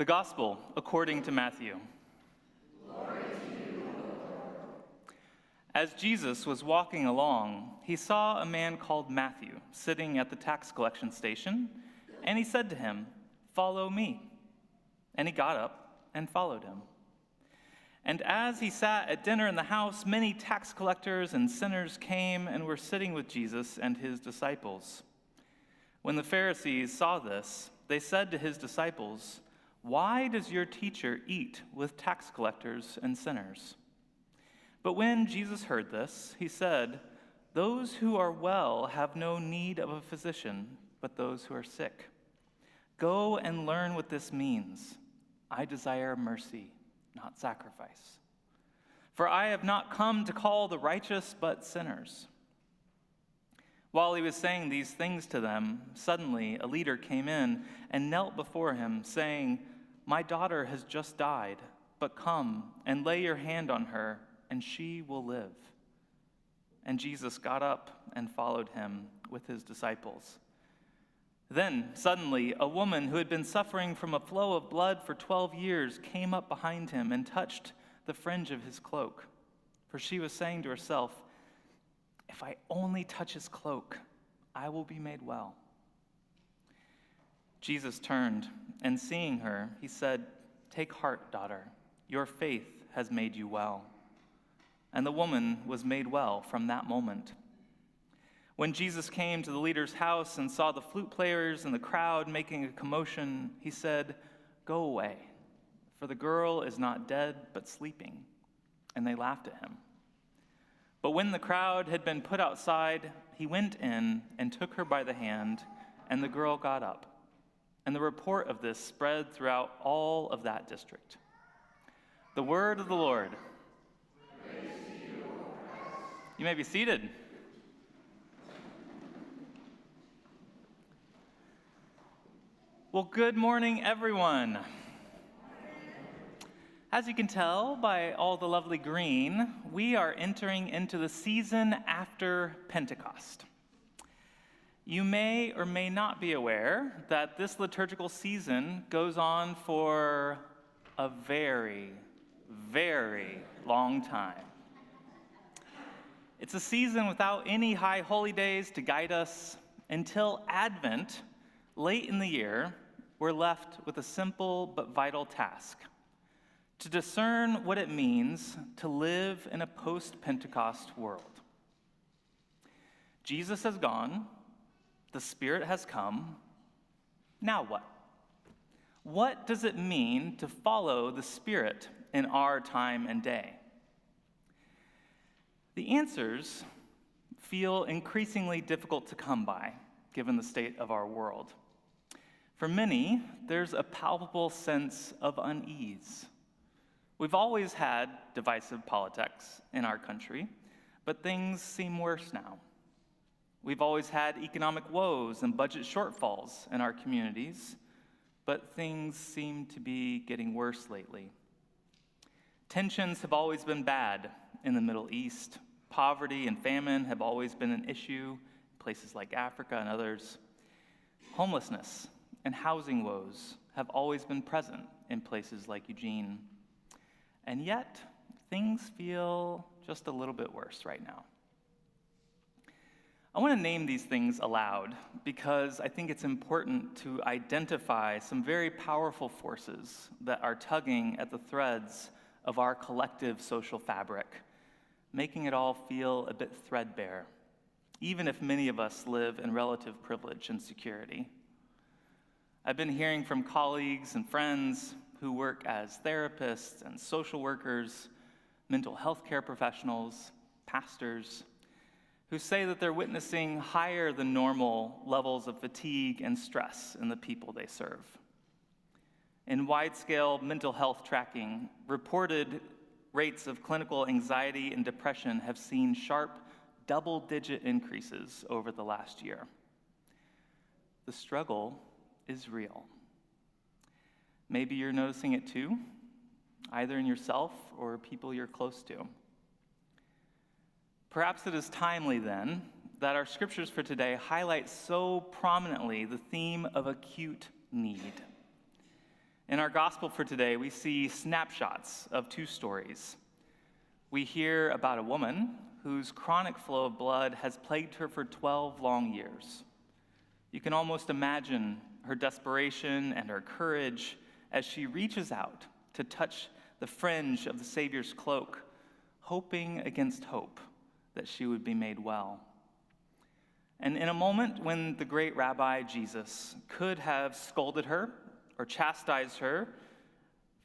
The Gospel according to Matthew. As Jesus was walking along, he saw a man called Matthew sitting at the tax collection station, and he said to him, "Follow me." And he got up and followed him. And as he sat at dinner in the house, many tax collectors and sinners came and were sitting with Jesus and his disciples. When the Pharisees saw this, they said to his disciples, "Why does your teacher eat with tax collectors and sinners?" But when Jesus heard this, he said, "Those who are well have no need of a physician, but those who are sick. Go and learn what this means. I desire mercy, not sacrifice. For I have not come to call the righteous, but sinners." While he was saying these things to them, suddenly a leader came in and knelt before him, saying, "My daughter has just died, but come and lay your hand on her, and she will live." And Jesus got up and followed him with his disciples. Then, suddenly, a woman who had been suffering from a flow of blood for 12 years came up behind him and touched the fringe of his cloak. For she was saying to herself, "If I only touch his cloak, I will be made well." Jesus turned, and seeing her, he said, "Take heart, daughter, your faith has made you well." And the woman was made well from that moment. When Jesus came to the leader's house and saw the flute players and the crowd making a commotion, he said, "Go away, for the girl is not dead but sleeping." And they laughed at him. But when the crowd had been put outside, he went in and took her by the hand, and the girl got up. And the report of this spread throughout all of that district. The word of the Lord. Praise to you, O Christ. You may be seated. Well, good morning, everyone. As you can tell by all the lovely green, we are entering into the season after Pentecost. You may or may not be aware that this liturgical season goes on for a very, very long time. It's a season without any high holy days to guide us. Until Advent, late in the year, we're left with a simple but vital task: to discern what it means to live in a post-Pentecost world. Jesus has gone. The Spirit has come. Now what? What does it mean to follow the Spirit in our time and day? The answers feel increasingly difficult to come by, given the state of our world. For many, there's a palpable sense of unease. We've always had divisive politics in our country, but things seem worse now. We've always had economic woes and budget shortfalls in our communities, but things seem to be getting worse lately. Tensions have always been bad in the Middle East. Poverty and famine have always been an issue in places like Africa and others. Homelessness and housing woes have always been present in places like Eugene. And yet, things feel just a little bit worse right now. I want to name these things aloud because I think it's important to identify some very powerful forces that are tugging at the threads of our collective social fabric, making it all feel a bit threadbare, even if many of us live in relative privilege and security. I've been hearing from colleagues and friends who work as therapists and social workers, mental health care professionals, pastors, who say that they're witnessing higher than normal levels of fatigue and stress in the people they serve. In wide-scale mental health tracking, reported rates of clinical anxiety and depression have seen sharp double-digit increases over the last year. The struggle is real. Maybe you're noticing it too, either in yourself or people you're close to. Perhaps it is timely then that our scriptures for today highlight so prominently the theme of acute need. In our gospel for today, we see snapshots of two stories. We hear about a woman whose chronic flow of blood has plagued her for 12 long years. You can almost imagine her desperation and her courage as she reaches out to touch the fringe of the Savior's cloak, hoping against hope that she would be made well. And in a moment when the great Rabbi Jesus could have scolded her or chastised her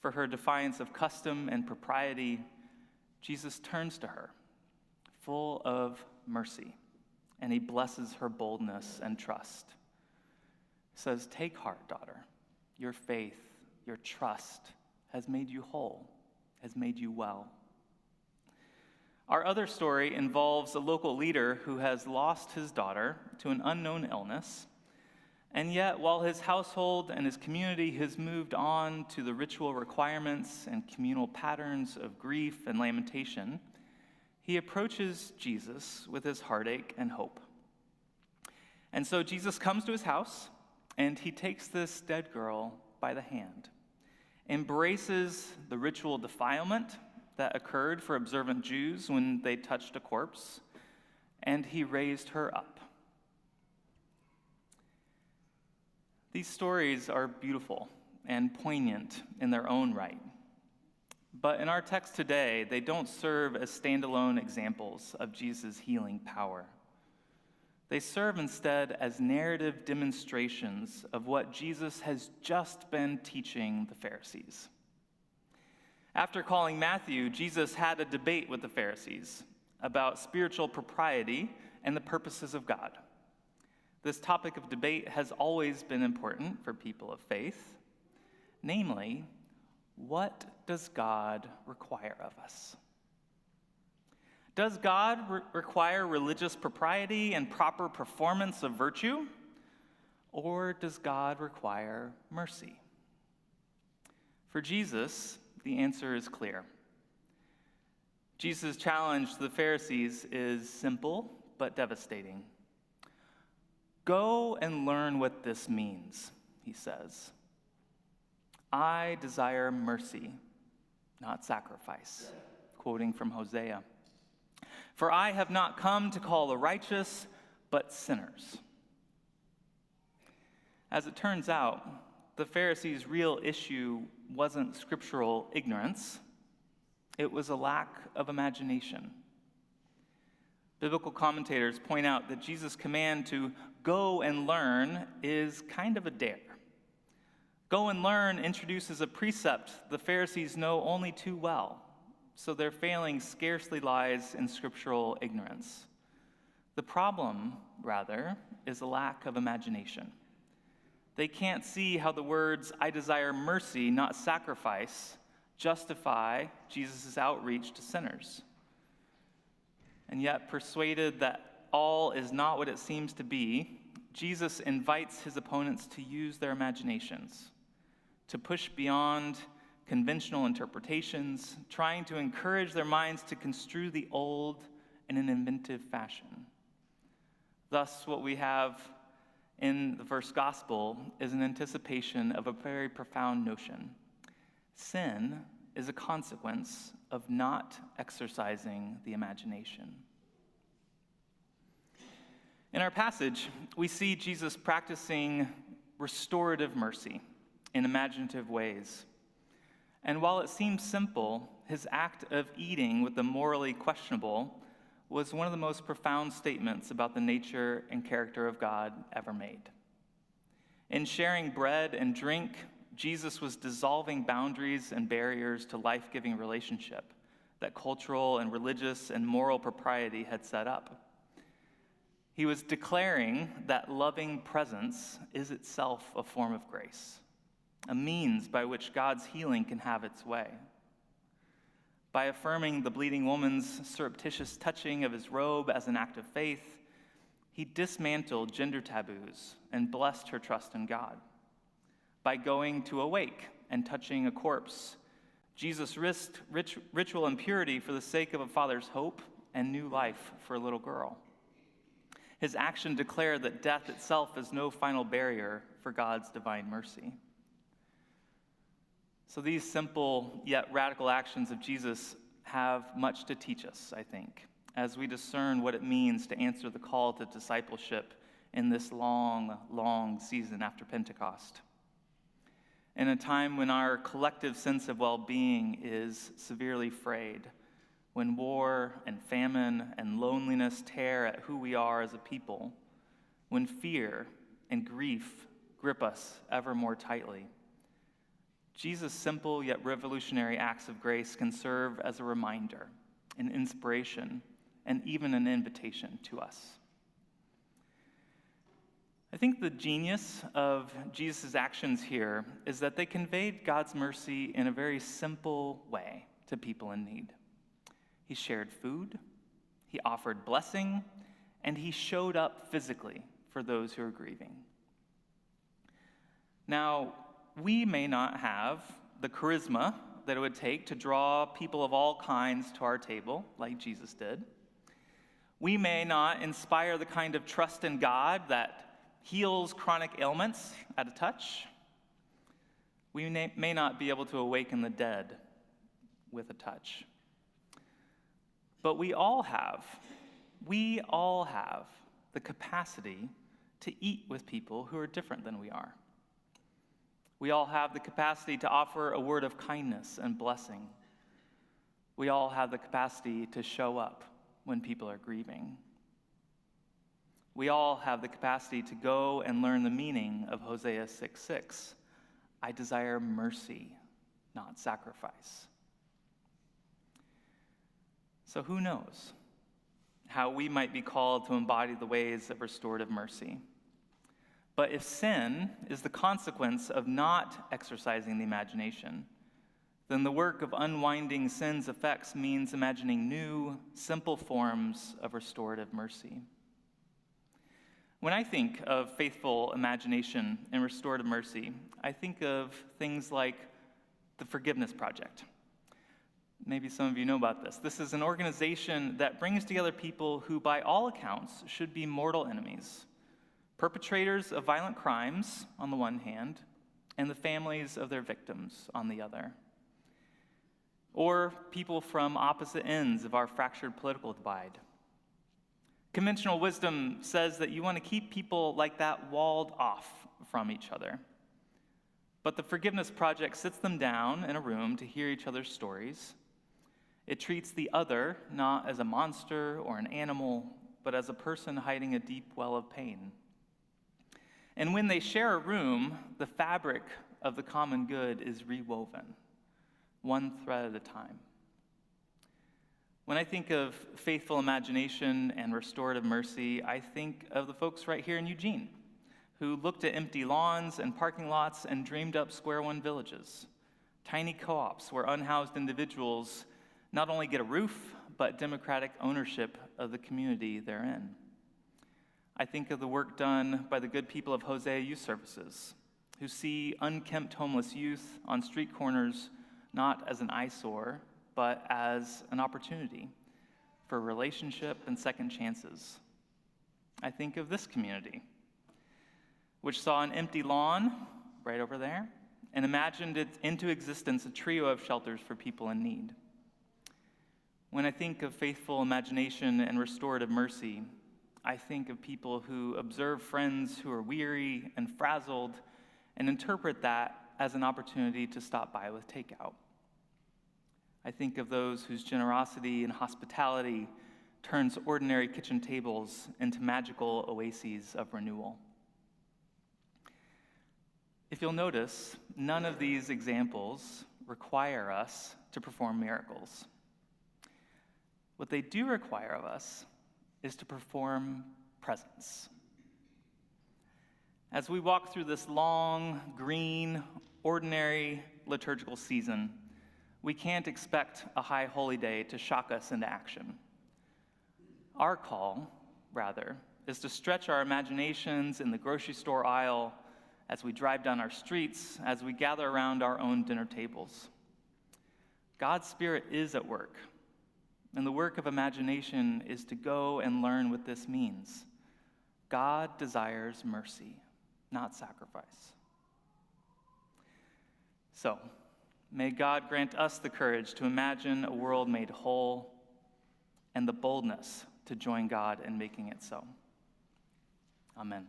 for her defiance of custom and propriety, Jesus turns to her, full of mercy, and he blesses her boldness and trust. He says, "Take heart, daughter. Your faith, your trust has made you whole, has made you well." Our other story involves a local leader who has lost his daughter to an unknown illness, and yet while his household and his community has moved on to the ritual requirements and communal patterns of grief and lamentation, he approaches Jesus with his heartache and hope. And so Jesus comes to his house, and he takes this dead girl by the hand, embraces the ritual defilement that occurred for observant Jews when they touched a corpse, and he raised her up. These stories are beautiful and poignant in their own right. But in our text today, they don't serve as standalone examples of Jesus' healing power. They serve instead as narrative demonstrations of what Jesus has just been teaching the Pharisees. After calling Matthew, Jesus had a debate with the Pharisees about spiritual propriety and the purposes of God. This topic of debate has always been important for people of faith. Namely, what does God require of us? Does God require religious propriety and proper performance of virtue? Or does God require mercy? For Jesus, the answer is clear. Jesus' challenge to the Pharisees is simple but devastating. "Go and learn what this means," he says. "I desire mercy, not sacrifice," quoting from Hosea. "For I have not come to call the righteous, but sinners." As it turns out, the Pharisees' real issue wasn't scriptural ignorance. It was a lack of imagination. Biblical commentators point out that Jesus' command to go and learn is kind of a dare. Go and learn introduces a precept the Pharisees know only too well, so their failing scarcely lies in scriptural ignorance. The problem, rather, is a lack of imagination. They can't see how the words, "I desire mercy, not sacrifice," justify Jesus' outreach to sinners. And yet, persuaded that all is not what it seems to be, Jesus invites his opponents to use their imaginations, to push beyond conventional interpretations, trying to encourage their minds to construe the old in an inventive fashion. Thus, what we have in the first gospel is an anticipation of a very profound notion. Sin is a consequence of not exercising the imagination. In our passage, we see Jesus practicing restorative mercy in imaginative ways. And while it seems simple, his act of eating with the morally questionable was one of the most profound statements about the nature and character of God ever made. In sharing bread and drink, Jesus was dissolving boundaries and barriers to life-giving relationship that cultural and religious and moral propriety had set up. He was declaring that loving presence is itself a form of grace, a means by which God's healing can have its way. By affirming the bleeding woman's surreptitious touching of his robe as an act of faith, he dismantled gender taboos and blessed her trust in God. By going to a wake and touching a corpse, Jesus risked ritual impurity for the sake of a father's hope and new life for a little girl. His action declared that death itself is no final barrier for God's divine mercy. So these simple yet radical actions of Jesus have much to teach us, I think, as we discern what it means to answer the call to discipleship in this long, long season after Pentecost. In a time when our collective sense of well-being is severely frayed, when war and famine and loneliness tear at who we are as a people, when fear and grief grip us ever more tightly, Jesus' simple yet revolutionary acts of grace can serve as a reminder, an inspiration, and even an invitation to us. I think the genius of Jesus' actions here is that they conveyed God's mercy in a very simple way to people in need. He shared food, he offered blessing, and he showed up physically for those who are grieving. Now, we may not have the charisma that it would take to draw people of all kinds to our table, like Jesus did. We may not inspire the kind of trust in God that heals chronic ailments at a touch. We may not be able to awaken the dead with a touch. But we all have the capacity to eat with people who are different than we are. We all have the capacity to offer a word of kindness and blessing. We all have the capacity to show up when people are grieving. We all have the capacity to go and learn the meaning of Hosea 6:6. I desire mercy, not sacrifice. So who knows how we might be called to embody the ways of restorative mercy. But if sin is the consequence of not exercising the imagination, then the work of unwinding sin's effects means imagining new, simple forms of restorative mercy. When I think of faithful imagination and restorative mercy, I think of things like the Forgiveness Project. Maybe some of you know about this. This is an organization that brings together people who, by all accounts, should be mortal enemies. Perpetrators of violent crimes, on the one hand, and the families of their victims, on the other. Or people from opposite ends of our fractured political divide. Conventional wisdom says that you want to keep people like that walled off from each other. But the Forgiveness Project sits them down in a room to hear each other's stories. It treats the other not as a monster or an animal, but as a person hiding a deep well of pain. And when they share a room, the fabric of the common good is rewoven, one thread at a time. When I think of faithful imagination and restorative mercy, I think of the folks right here in Eugene who looked at empty lawns and parking lots and dreamed up Square One villages, tiny co-ops where unhoused individuals not only get a roof, but democratic ownership of the community they're in. I think of the work done by the good people of Hosea Youth Services, who see unkempt homeless youth on street corners not as an eyesore, but as an opportunity for relationship and second chances. I think of this community, which saw an empty lawn right over there and imagined it into existence a trio of shelters for people in need. When I think of faithful imagination and restorative mercy, I think of people who observe friends who are weary and frazzled and interpret that as an opportunity to stop by with takeout. I think of those whose generosity and hospitality turns ordinary kitchen tables into magical oases of renewal. If you'll notice, none of these examples require us to perform miracles. What they do require of us is to perform presence. As we walk through this long, green, ordinary liturgical season, we can't expect a high holy day to shock us into action. Our call, rather, is to stretch our imaginations in the grocery store aisle as we drive down our streets, as we gather around our own dinner tables. God's Spirit is at work. And the work of imagination is to go and learn what this means. God desires mercy, not sacrifice. So, May God grant us the courage to imagine a world made whole and the boldness to join God in making it so. Amen.